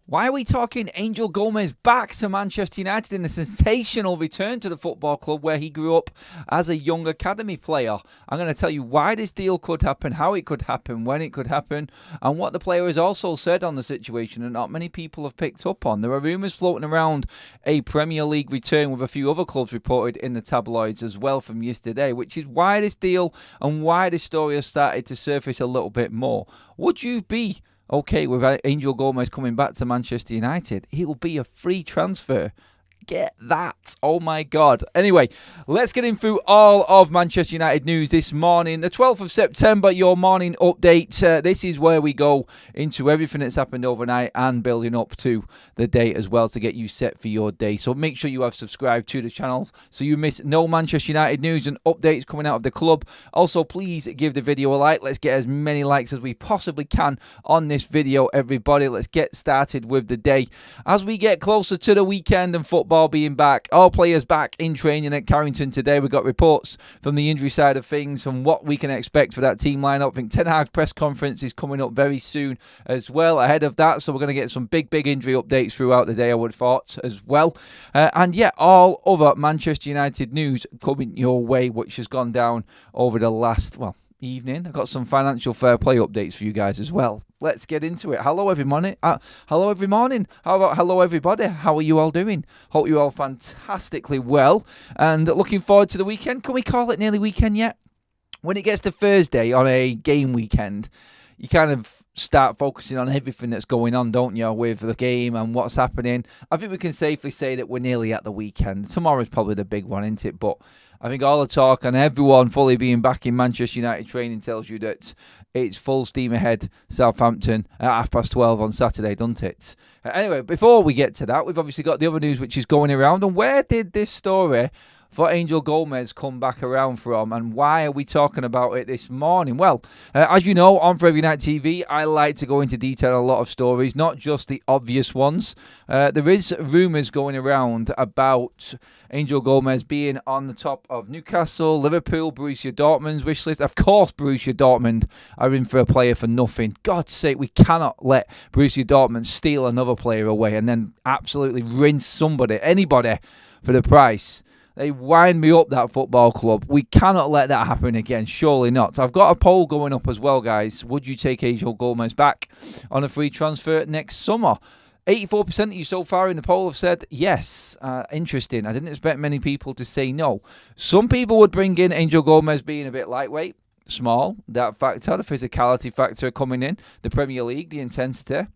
Why are we talking Angel Gomes back to Manchester United in a sensational return to the football club where he grew up as a young academy player? I'm going to tell you why this deal could happen, how it could happen, when it could happen, and what the player has also said on the situation and not many people have picked up on. There are rumours floating around a Premier League return with a few other clubs reported in the tabloids as well from yesterday, which is why this deal and why this story has started to surface a little bit more. Would you be okay with Angel Gomes coming back to Manchester United? He'll be a free transfer. Get that. Oh my God. Anyway, let's get in through all of Manchester United news this morning. The 12th of September, your morning update. This is where we go into everything that's happened overnight and building up to the day as well to get you set for your day. So make sure you have subscribed to the channel so you miss no Manchester United news and updates coming out of the club. Also, please give the video a like. Let's get as many likes as we possibly can on this video, everybody. Let's get started with the day. As we get closer to the weekend and football being back, all players back in training at Carrington today. We've got reports from the injury side of things and what we can expect for that team lineup. I think Ten Hag's press conference is coming up very soon as well ahead of that, so we're going to get some big injury updates throughout the day, I would have thought, as well. And yeah, all other Manchester United news coming your way, which has gone down over the last, evening. I've got some financial fair play updates for you guys as well. Let's get into it. Hello, everyone. Hello, every morning. How about hello, everybody? How are you all doing? Hope you're all fantastically well and looking forward to the weekend. Can we call it nearly weekend yet? When it gets to Thursday on a game weekend, you kind of start focusing on everything that's going on, don't you, with the game and what's happening. I think we can safely say that we're nearly at the weekend. Tomorrow's probably the big one, isn't it? But I think all the talk and everyone fully being back in Manchester United training tells you that it's full steam ahead, Southampton, at 12:30 on Saturday, doesn't it? Anyway, before we get to that, we've obviously got the other news which is going around. And where did this story for Angel Gomes come back around from, and why are we talking about it this morning? Well, as you know, on Forever United TV, I like to go into detail on a lot of stories, not just the obvious ones. There is rumours going around about Angel Gomes being on the top of Newcastle, Liverpool, Borussia Dortmund's wish list. Of course, Borussia Dortmund are in for a player for nothing. God's sake, we cannot let Borussia Dortmund steal another player away and then absolutely rinse anybody for the price. They wind me up, that football club. We cannot let that happen again. Surely not. I've got a poll going up as well, guys. Would you take Angel Gomes back on a free transfer next summer? 84% of you so far in the poll have said yes. Interesting. I didn't expect many people to say no. Some people would bring in Angel Gomes being a bit lightweight, small. That factor, the physicality factor coming in. The Premier League, the intensity.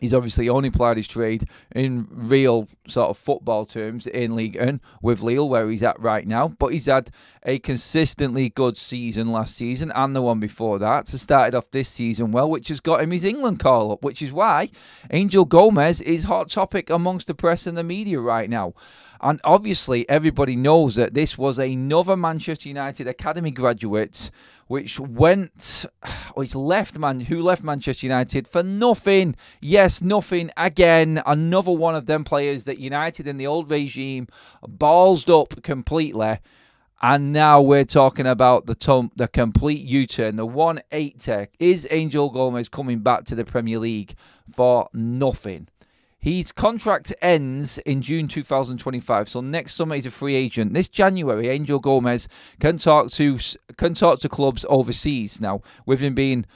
He's obviously only played his trade in real sort of football terms in Ligue 1 with Lille, where he's at right now. But he's had a consistently good season last season and the one before that. So started off this season well, which has got him his England call-up, which is why Angel Gomes is hot topic amongst the press and the media right now. And obviously, everybody knows that this was another Manchester United academy graduate who left Manchester United for nothing. Yes, nothing. Again, another one of them players that United in the old regime ballsed up completely. And now we're talking about the complete U-turn, the 180. Is Angel Gomes coming back to the Premier League for nothing? His contract ends in June 2025, so next summer he's a free agent. This January, Angel Gomes can talk to clubs overseas. Now, with him being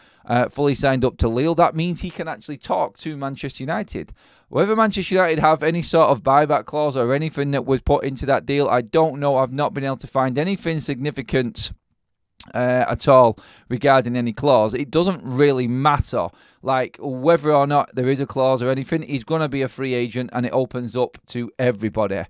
fully signed up to Lille, that means he can actually talk to Manchester United. Whether Manchester United have any sort of buyback clause or anything that was put into that deal, I don't know. I've not been able to find anything significant at all regarding any clause. It doesn't really matter, like whether or not there is a clause or anything. He's going to be a free agent and it opens up to everybody.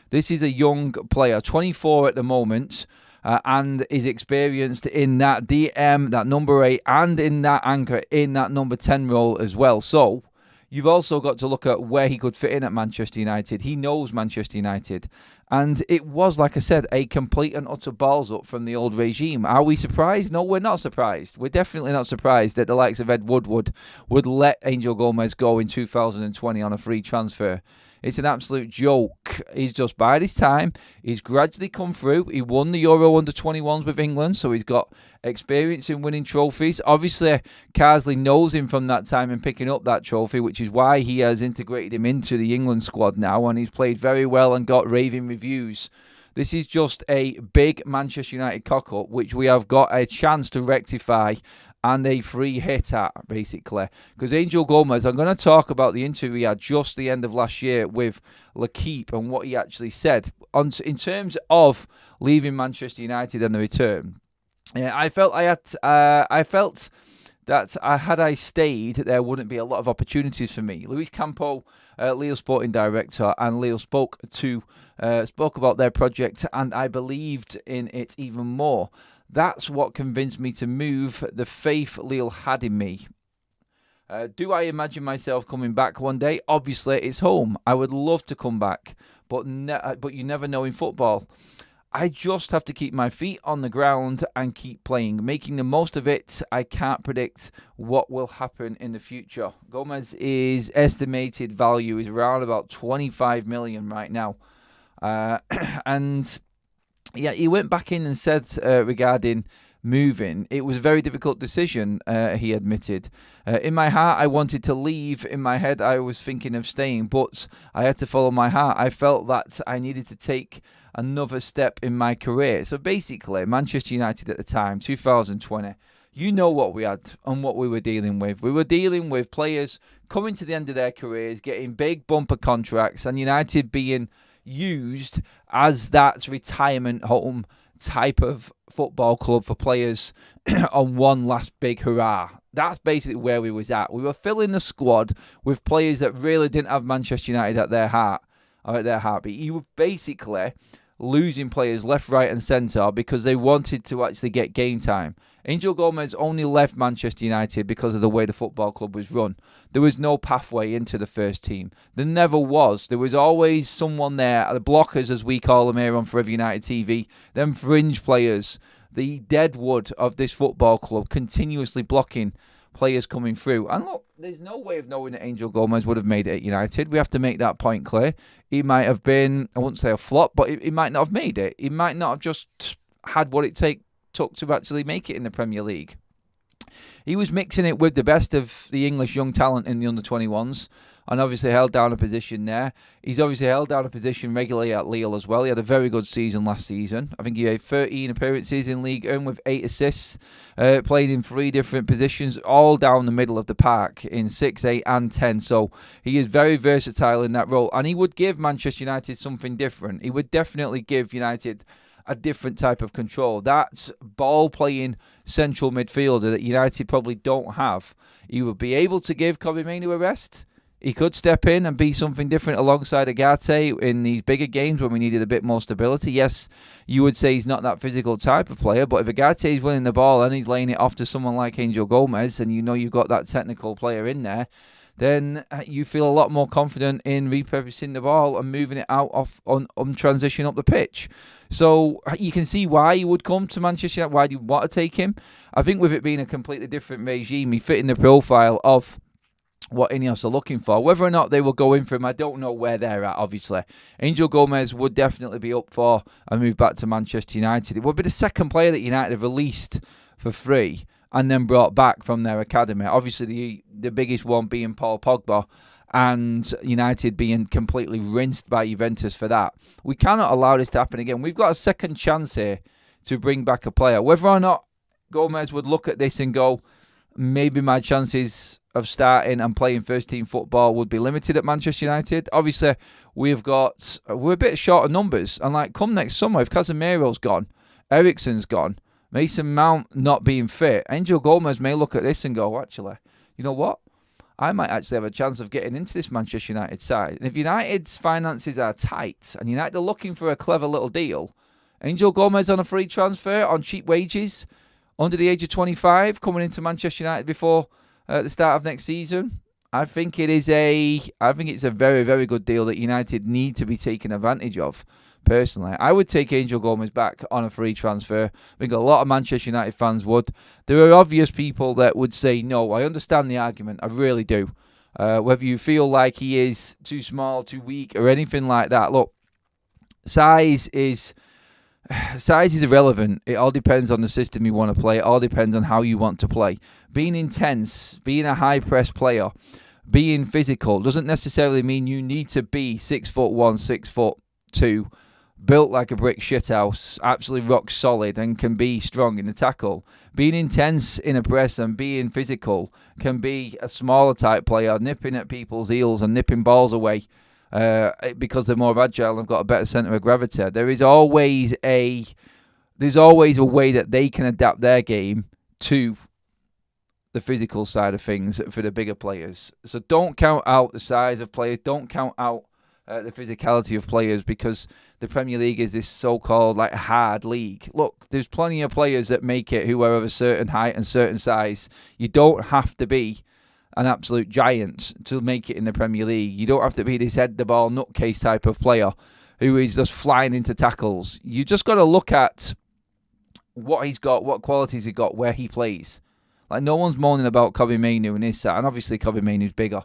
This is a young player, 24 at the moment, and is experienced in that DM, that number 8, and in that anchor, in that number 10 role as well. So you've also got to look at where he could fit in at Manchester United. He knows Manchester United. And it was, like I said, a complete and utter balls up from the old regime. Are we surprised? No, we're not surprised. We're definitely not surprised that the likes of Ed Woodward would let Angel Gomes go in 2020 on a free transfer. It's an absolute joke. He's just bided his time. He's gradually come through. He won the Euro under-21s with England, so he's got experience in winning trophies. Obviously, Carsley knows him from that time in picking up that trophy, which is why he has integrated him into the England squad now, and he's played very well and got raving reviews. This is just a big Manchester United cock-up, which we have got a chance to rectify and a free hit at, basically. Because Angel Gomes, I'm going to talk about the interview he had just the end of last year with L'Équipe and what he actually said. In terms of leaving Manchester United and the return, I felt that had I stayed, there wouldn't be a lot of opportunities for me. Luis Campo, Lille's sporting director, and Lille spoke about their project, and I believed in it even more. That's what convinced me to move the faith Lille had in me. Do I imagine myself coming back one day? Obviously, it's home. I would love to come back, but you never know in football. I just have to keep my feet on the ground and keep playing, making the most of it. I can't predict what will happen in the future. Gomes' estimated value is around about 25 million right now. And yeah, he went back in and said regarding moving, it was a very difficult decision, he admitted. In my heart, I wanted to leave. In my head, I was thinking of staying, but I had to follow my heart. I felt that I needed to take another step in my career. So basically, Manchester United at the time, 2020, you know what we had and what we were dealing with. We were dealing with players coming to the end of their careers, getting big bumper contracts, and United being used as that retirement home type of football club for players on one last big hurrah. That's basically where we was at. We were filling the squad with players that really didn't have Manchester United at their heart or at their heartbeat. You were basically losing players left, right and centre because they wanted to actually get game time. Angel Gomes only left Manchester United because of the way the football club was run. There was no pathway into the first team. There never was. There was always someone there, the blockers as we call them here on Forever United TV, them fringe players, the deadwood of this football club, continuously blocking players coming through. And look, there's no way of knowing that Angel Gomes would have made it at United. We have to make that point clear. He might have been, I wouldn't say a flop, but he might not have made it. He might not have just had what it took to actually make it in the Premier League. He was mixing it with the best of the English young talent in the under-21s and obviously held down a position there. He's obviously held down a position regularly at Lille as well. He had a very good season last season. I think he had 13 appearances in League 1 with 8 assists, played in 3 different positions, all down the middle of the park in 6, 8 and 10. So he is very versatile in that role, and he would give Manchester United something different. He would definitely give United a different type of control. That ball-playing central midfielder that United probably don't have. He would be able to give Kobbie Mainoo a rest. He could step in and be something different alongside Agate in these bigger games when we needed a bit more stability. Yes, you would say he's not that physical type of player, but if Agate is winning the ball and he's laying it off to someone like Angel Gomes, and you know you've got that technical player in there, then you feel a lot more confident in repurposing the ball and moving it out on transition up the pitch. So you can see why he would come to Manchester United, why you want to take him. I think with it being a completely different regime, he fit in the profile of what Ineos are looking for. Whether or not they will go in for him, I don't know where they're at, obviously. Angel Gomes would definitely be up for a move back to Manchester United. It would be the second player that United have released for free and then brought back from their academy. Obviously, the biggest one being Paul Pogba, and United being completely rinsed by Juventus for that. We cannot allow this to happen again. We've got a second chance here to bring back a player. Whether or not Gomes would look at this and go, maybe my chances of starting and playing first-team football would be limited at Manchester United. Obviously, we're a bit short of numbers. And like, come next summer, if Casemiro's gone, Eriksen's gone, Mason Mount not being fit, Angel Gomes may look at this and go, actually, you know what? I might actually have a chance of getting into this Manchester United side. And if United's finances are tight and United are looking for a clever little deal, Angel Gomes on a free transfer on cheap wages, under the age of 25, coming into Manchester United before the start of next season, I think it's a very, very good deal that United need to be taking advantage of. Personally, I would take Angel Gomes back on a free transfer. I think a lot of Manchester United fans would. There are obvious people that would say no. I understand the argument. I really do. Whether you feel like he is too small, too weak, or anything like that. Look, size is irrelevant. It all depends on the system you want to play. It all depends on how you want to play. Being intense, being a high press player, being physical doesn't necessarily mean you need to be 6'1", 6'2", built like a brick shithouse, absolutely rock solid, and can be strong in the tackle. Being intense in a press and being physical can be a smaller type player, nipping at people's heels and nipping balls away because they're more agile and have got a better centre of gravity. There's always a way that they can adapt their game to the physical side of things for the bigger players. So don't count out the size of players. Don't count out the physicality of players, because the Premier League is this so-called like hard league. Look, there's plenty of players that make it who are of a certain height and certain size. You don't have to be an absolute giant to make it in the Premier League. You don't have to be this head-the-ball nutcase type of player who is just flying into tackles. You just got to look at what he's got, what qualities he got, where he plays. Like, no one's moaning about Kobbie Mainoo and his side, and obviously Kobbie Mainoo's bigger.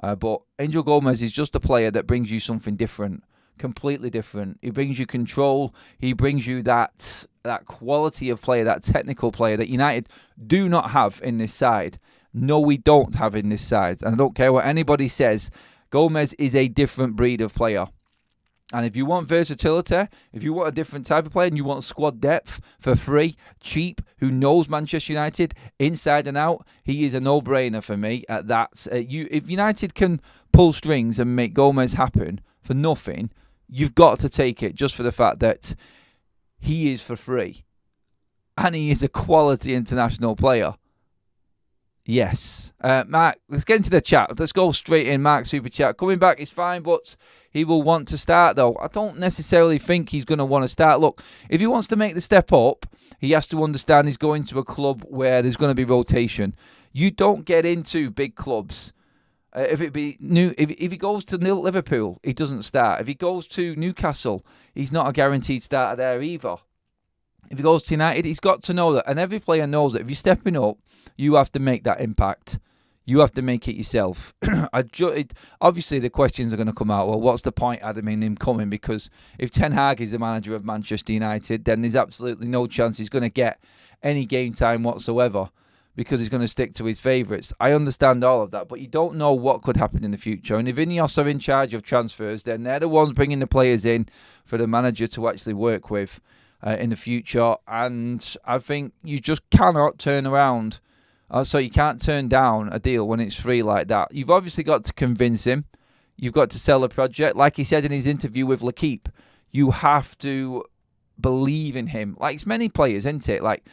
But Angel Gomes is just a player that brings you something different, completely different. He brings you control. He brings you that quality of player, that technical player that United do not have in this side. No, we don't have in this side. And I don't care what anybody says, Gomes is a different breed of player. And if you want versatility, if you want a different type of player and you want squad depth for free, cheap, who knows Manchester United inside and out, he is a no-brainer for me at that. If United can pull strings and make Gomes happen for nothing, you've got to take it just for the fact that he is for free. And he is a quality international player. Yes. Mark, let's get into the chat. Let's go straight in. Mark, super chat. Coming back is fine, but he will want to start, though. I don't necessarily think he's going to want to start. Look, if he wants to make the step up, he has to understand he's going to a club where there's going to be rotation. You don't get into big clubs. If he goes to Liverpool, he doesn't start. If he goes to Newcastle, he's not a guaranteed starter there either. If he goes to United, he's got to know that. And every player knows that if you're stepping up, you have to make that impact. You have to make it yourself. Obviously, the questions are going to come out, well, what's the point, Adam, in him coming? Because if Ten Hag is the manager of Manchester United, then there's absolutely no chance he's going to get any game time whatsoever, because he's going to stick to his favourites. I understand all of that, but you don't know what could happen in the future. And if Ineos are in charge of transfers, then they're the ones bringing the players in for the manager to actually work with in the future. And I think you just cannot turn around. So you can't turn down a deal when it's free like that. You've obviously got to convince him. You've got to sell the project. Like he said in his interview with L'Equipe, you have to believe in him. Like, it's many players, isn't it? Like,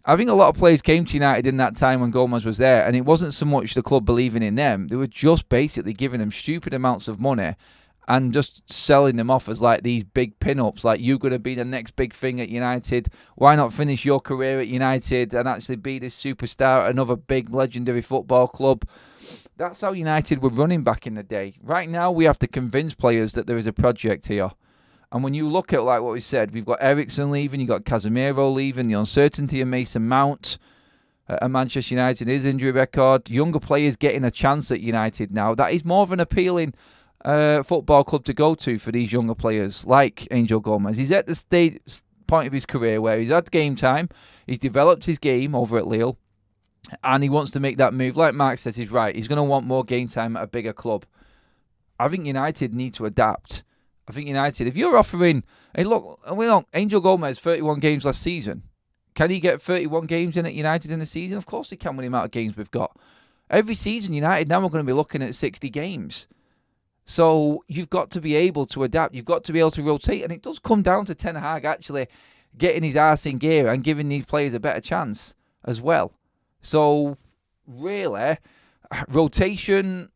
I think a lot of players came to United in that time when Gomes was there, and it wasn't so much the club believing in them. They were just basically giving them stupid amounts of money and just selling them off as like these big pin-ups, like, you're going to be the next big thing at United. Why not finish your career at United and actually be this superstar at another big legendary football club? That's how United were running back in the day. Right now, we have to convince players that there is a project here. And when you look at, like what we said, we've got Eriksen leaving, you've got Casemiro leaving, the uncertainty of Mason Mount at Manchester United, his injury record, younger players getting a chance at United now. That is more of an appealing football club to go to for these younger players like Angel Gomes. He's at the point of his career where he's had game time, he's developed his game over at Lille, and he wants to make that move. Like Mark says, he's right. He's going to want more game time at a bigger club. I think United need to adapt. I think United, if you're offering, hey, look, Angel Gomes 31 games last season. Can he get 31 games in at United in the season? Of course he can with the amount of games we've got. Every season, United now are going to be looking at 60 games. So you've got to be able to adapt. You've got to be able to rotate. And it does come down to Ten Hag actually getting his arse in gear and giving these players a better chance as well. So really, rotation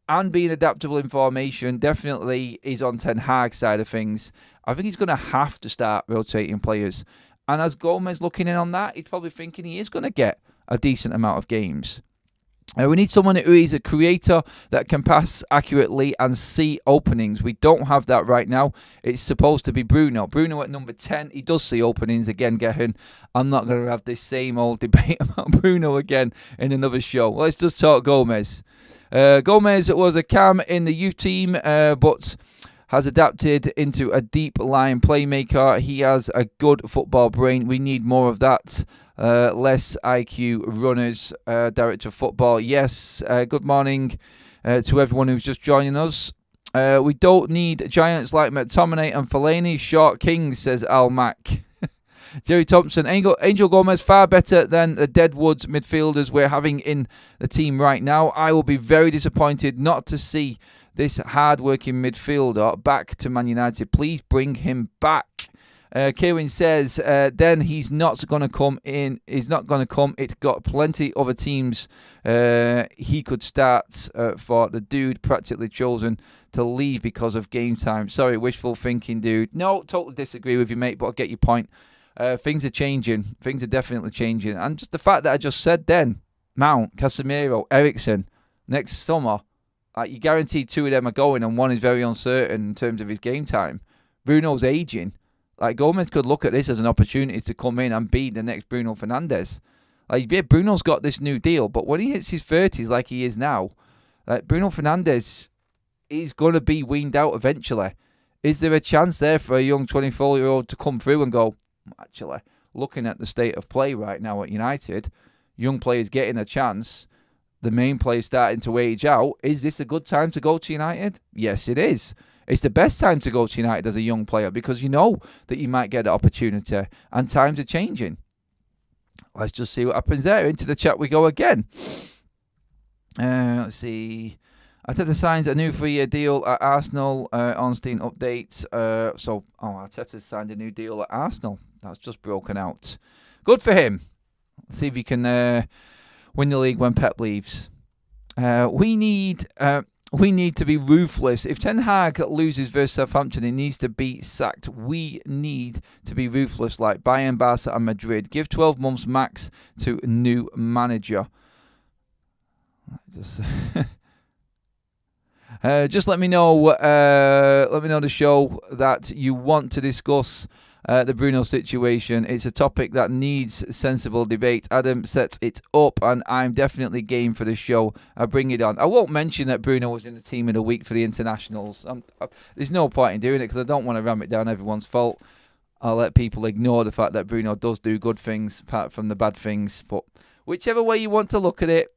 and being adaptable in formation definitely is on Ten Hag's side of things. I think he's going to have to start rotating players. And as Gomes looking in on that, he's probably thinking he is going to get a decent amount of games. We need someone who is a creator that can pass accurately and see openings. We don't have that right now. It's supposed to be Bruno. Bruno at number 10. He does see openings again, Gehan. I'm not going to have this same old debate about Bruno again in another show. Let's just talk Gomes. Gomes was a cam in the youth team, but has adapted into a deep line playmaker. He has a good football brain. We need more of that. Less IQ runners. Director of football. Yes. Good morning to everyone who's just joining us. We don't need giants like McTominay and Fellaini. Short kings, says Al Mack. Jerry Thompson. Angel Gomes far better than the Deadwoods midfielders we're having in the team right now. I will be very disappointed not to see this hard-working midfielder back to Man United. Please bring him back. Kieran says, then he's not going to come in. He's not going to come. It's got plenty other teams he could start for. The dude practically chosen to leave because of game time. Sorry, wishful thinking, dude. No, totally disagree with you, mate, but I get your point. Things are changing. Things are definitely changing. And just the fact that I just said then, Mount, Casemiro, Eriksen, next summer, you guaranteed 2 of them are going and one is very uncertain in terms of his game time. Bruno's aging. Like, Gomes could look at this as an opportunity to come in and be the next Bruno Fernandes. Like, yeah, Bruno's got this new deal, but when he hits his 30s like he is now, like, Bruno Fernandes is going to be weaned out eventually. Is there a chance there for a young 24-year-old to come through and go, actually, looking at the state of play right now at United, young players getting a chance, the main players starting to age out, is this a good time to go to United? Yes, it is. It's the best time to go to United as a young player because you know that you might get the opportunity and times are changing. Let's just see what happens there. Into the chat we go again. Let's see. Arteta signs a new 3-year deal at Arsenal. Ornstein update. Arteta's signed a new deal at Arsenal. That's just broken out. Good for him. Let's see if he can win the league when Pep leaves. We need to be ruthless. If Ten Hag loses versus Southampton, he needs to be sacked. We need to be ruthless like Bayern, Barca and Madrid. Give 12 months max to a new manager. Just let me know. Let me know the show that you want to discuss the Bruno situation. It's a topic that needs sensible debate. Adam sets it up, and I'm definitely game for the show. I bring it on. I won't mention that Bruno was in the team of the week for the internationals. There's no point in doing it because I don't want to ram it down everyone's fault. I'll let people ignore the fact that Bruno does do good things apart from the bad things. But whichever way you want to look at it.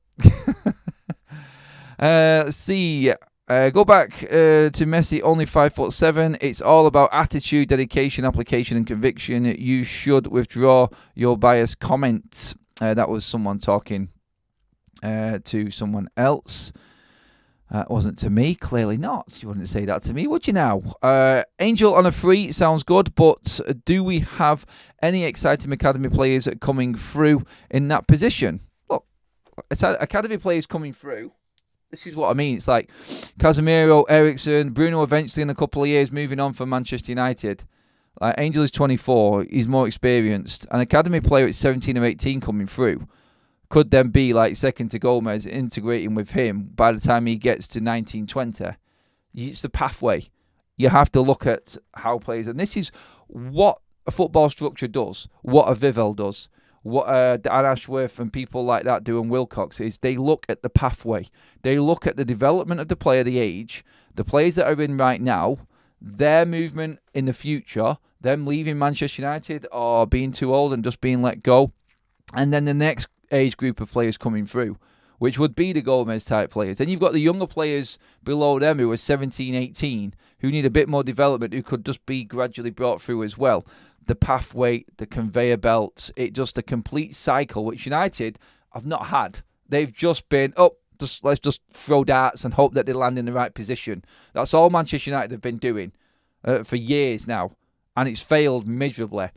See. Go back to Messi, only 5'7". It's all about attitude, dedication, application, and conviction. You should withdraw your biased comments. That was someone talking to someone else. Wasn't to me, clearly not. You wouldn't say that to me, would you now? Angel on a free sounds good, but do we have any exciting academy players coming through in that position? Look, academy players coming through. This is what I mean. It's like Casemiro, Eriksen, Bruno eventually in a couple of years moving on from Manchester United. Like Angel is 24. He's more experienced. An academy player at 17 or 18 coming through could then be like second to Gomes, integrating with him by the time he gets to 19, 20. It's the pathway. You have to look at how players... And this is what a football structure does, what a Vivel does. What Dan Ashworth and people like that do and Wilcox is they look at the pathway. They look at the development of the player, the age, the players that are in right now, their movement in the future, them leaving Manchester United or being too old and just being let go, and then the next age group of players coming through, which would be the Gomes type players. Then you've got the younger players below them who are 17, 18, who need a bit more development, who could just be gradually brought through as well. The pathway, the conveyor belts, it's just a complete cycle, which United have not had. They've just been, let's just throw darts and hope that they land in the right position. That's all Manchester United have been doing for years now, and it's failed miserably.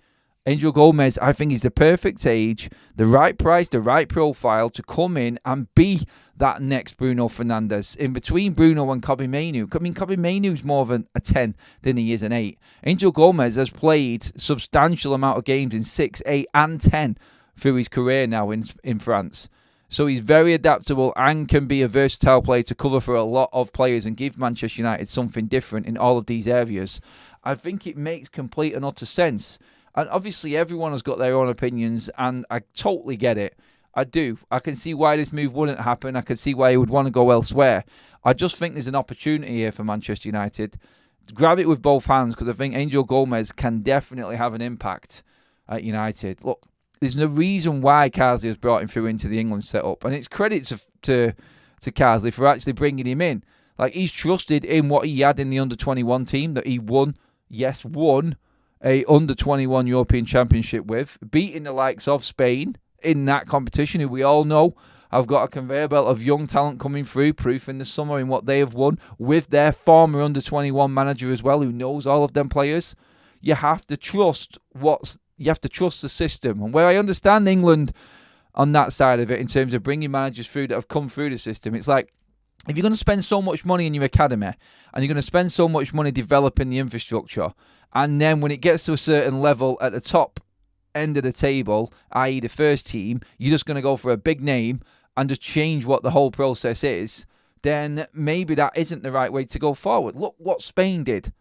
Angel Gomes, I think, is the perfect age, the right price, the right profile to come in and be that next Bruno Fernandes. In between Bruno and Kobbie Mainoo. I mean, Kobbie Mainoo's more of a 10 than he is an 8. Angel Gomes has played substantial amount of games in 6, 8 and 10 through his career now in France. So he's very adaptable and can be a versatile player to cover for a lot of players and give Manchester United something different in all of these areas. I think it makes complete and utter sense. And obviously everyone has got their own opinions, and I totally get it. I do. I can see why this move wouldn't happen. I can see why he would want to go elsewhere. I just think there's an opportunity here for Manchester United. Grab it with both hands, because I think Angel Gomes can definitely have an impact at United. Look, there's no reason why Carsley has brought him through into the England setup, and it's credit to Carsley for actually bringing him in. Like, he's trusted in what he had in the under-21 team that he won a under-21 European Championship with, beating the likes of Spain in that competition, who we all know have got a conveyor belt of young talent coming through, proof in the summer in what they have won, with their former under-21 manager as well, who knows all of them players. You have to trust the system. And where I understand England on that side of it, in terms of bringing managers through that have come through the system, it's like, if you're going to spend so much money in your academy, and you're going to spend so much money developing the infrastructure, and then when it gets to a certain level at the top end of the table, i.e. the first team, you're just going to go for a big name and just change what the whole process is, then maybe that isn't the right way to go forward. Look what Spain did.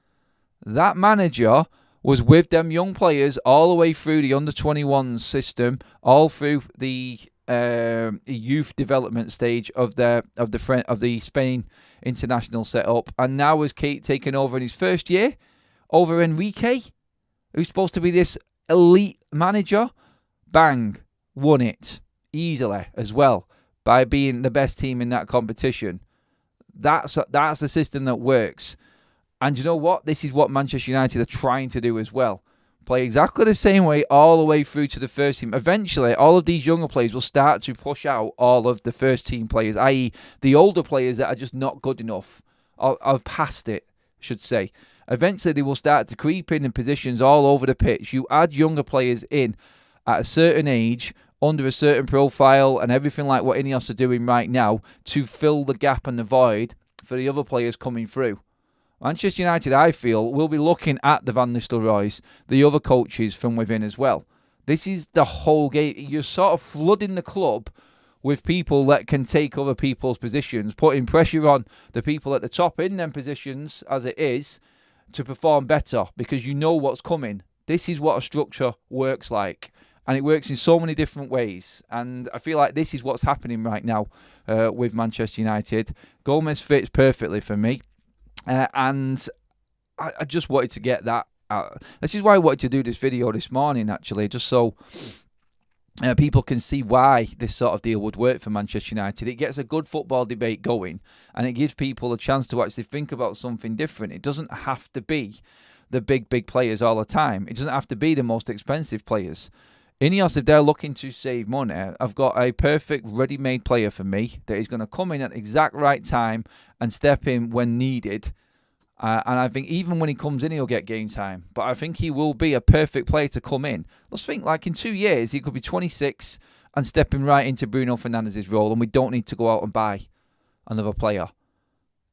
That manager was with them young players all the way through the under-21 system, all through the youth development stage of the Spain international setup, and now has Kate taken over in his first year over Enrique, who's supposed to be this elite manager. Bang, won it easily as well by being the best team in that competition. That's the system that works. And you know what? This is what Manchester United are trying to do as well. Play exactly the same way all the way through to the first team. Eventually, all of these younger players will start to push out all of the first team players, i.e. the older players that are just not good enough, or have passed it, I should say. Eventually, they will start to creep in positions all over the pitch. You add younger players in at a certain age, under a certain profile, and everything like what Ineos are doing right now to fill the gap and the void for the other players coming through. Manchester United, I feel, will be looking at the Van Nistelrooys, the other coaches from within as well. This is the whole game. You're sort of flooding the club with people that can take other people's positions, putting pressure on the people at the top in them positions as it is to perform better, because you know what's coming. This is what a structure works like, and it works in so many different ways. And I feel like this is what's happening right now with Manchester United. Gomes fits perfectly for me. And I just wanted to get that out. This is why I wanted to do this video this morning, actually, just so people can see why this sort of deal would work for Manchester United. It gets a good football debate going, and it gives people a chance to actually think about something different. It doesn't have to be the big players all the time. It doesn't have to be the most expensive players. Ineos, if they're looking to save money, I've got a perfect ready-made player for me that is going to come in at the exact right time and step in when needed. And I think even when he comes in, he'll get game time. But I think he will be a perfect player to come in. Let's think, like in 2 years, he could be 26 and stepping right into Bruno Fernandes's role, and we don't need to go out and buy another player.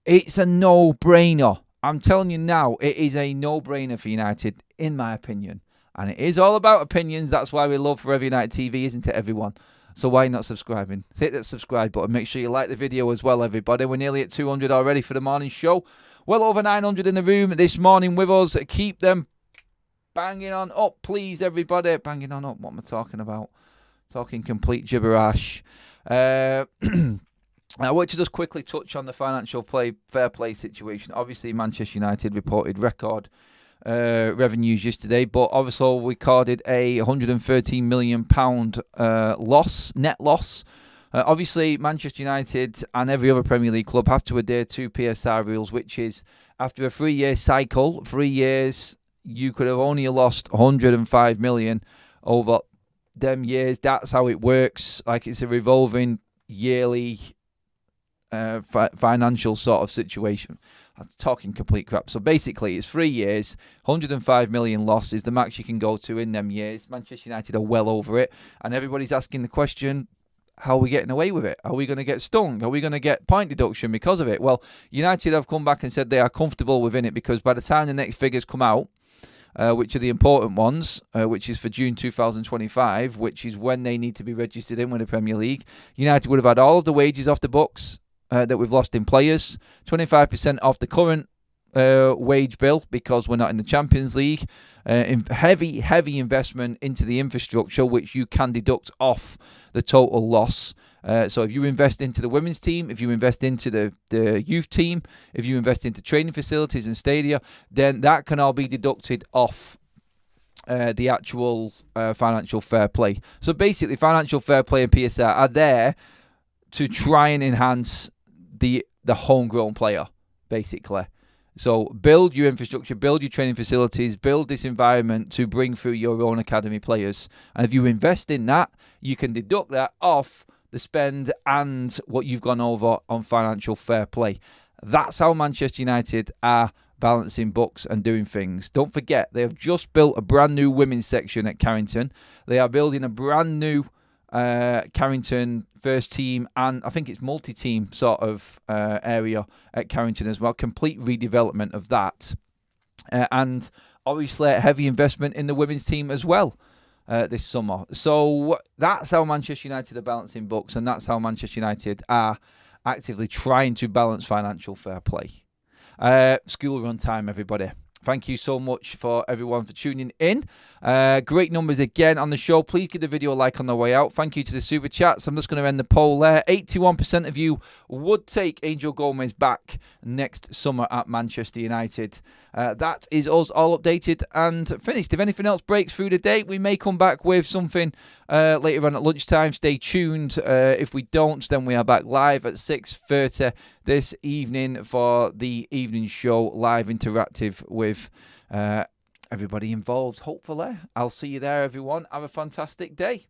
It's a no-brainer. I'm telling you now, it is a no-brainer for United, in my opinion. And it is all about opinions. That's why we love Forever United TV, isn't it, everyone? So why not subscribing? Hit that subscribe button. Make sure you like the video as well, everybody. We're nearly at 200 already for the morning show. Well over 900 in the room this morning with us. Keep them banging on up, please, everybody. Banging on up. What am I talking about? Talking complete gibberish. I want to just quickly touch on the financial fair play situation. Obviously, Manchester United reported record revenues yesterday, but obviously we recorded a £113 million net loss. Obviously, Manchester United and every other Premier League club have to adhere to PSR rules, which is after a 3-year cycle, 3 years, you could have only lost 105 million over them years. That's how it works. Like, it's a revolving yearly financial sort of situation. I'm talking complete crap. So basically, it's 3 years, 105 million loss is the max you can go to in them years. Manchester United are well over it, and everybody's asking the question, how are we getting away with it? Are we going to get stung? Are we going to get point deduction because of it? Well, United have come back and said they are comfortable within it, because by the time the next figures come out, which are the important ones, which is for June 2025, which is when they need to be registered in with the Premier League, United would have had all of the wages off the books that we've lost in players, 25% off the current wage bill because we're not in the Champions League, heavy investment into the infrastructure, which you can deduct off the total loss. So if you invest into the women's team, if you invest into the youth team, if you invest into training facilities and stadia, then that can all be deducted off the actual financial fair play. So basically, financial fair play and PSR are there to try and enhance the homegrown player, basically. So build your infrastructure, build your training facilities, build this environment to bring through your own academy players. And if you invest in that, you can deduct that off the spend and what you've gone over on financial fair play. That's how Manchester United are balancing books and doing things. Don't forget, they have just built a brand new women's section at Carrington. They are building a brand new Carrington first team, and I think it's multi-team sort of area at Carrington as well. Complete redevelopment of that, and obviously a heavy investment in the women's team as well this summer. So that's how Manchester United are balancing books, and that's how Manchester United are actively trying to balance financial fair play. School run time, everybody. Thank you so much for everyone for tuning in. Great numbers again on the show. Please give the video a like on the way out. Thank you to the super chats. I'm just going to end the poll there. 81% of you would take Angel Gomes back next summer at Manchester United. That is us all updated and finished. If anything else breaks through today, we may come back with something later on at lunchtime. Stay tuned. If we don't, then we are back live at 6:30 this evening for the evening show, live interactive with everybody involved, hopefully. I'll see you there, everyone. Have a fantastic day.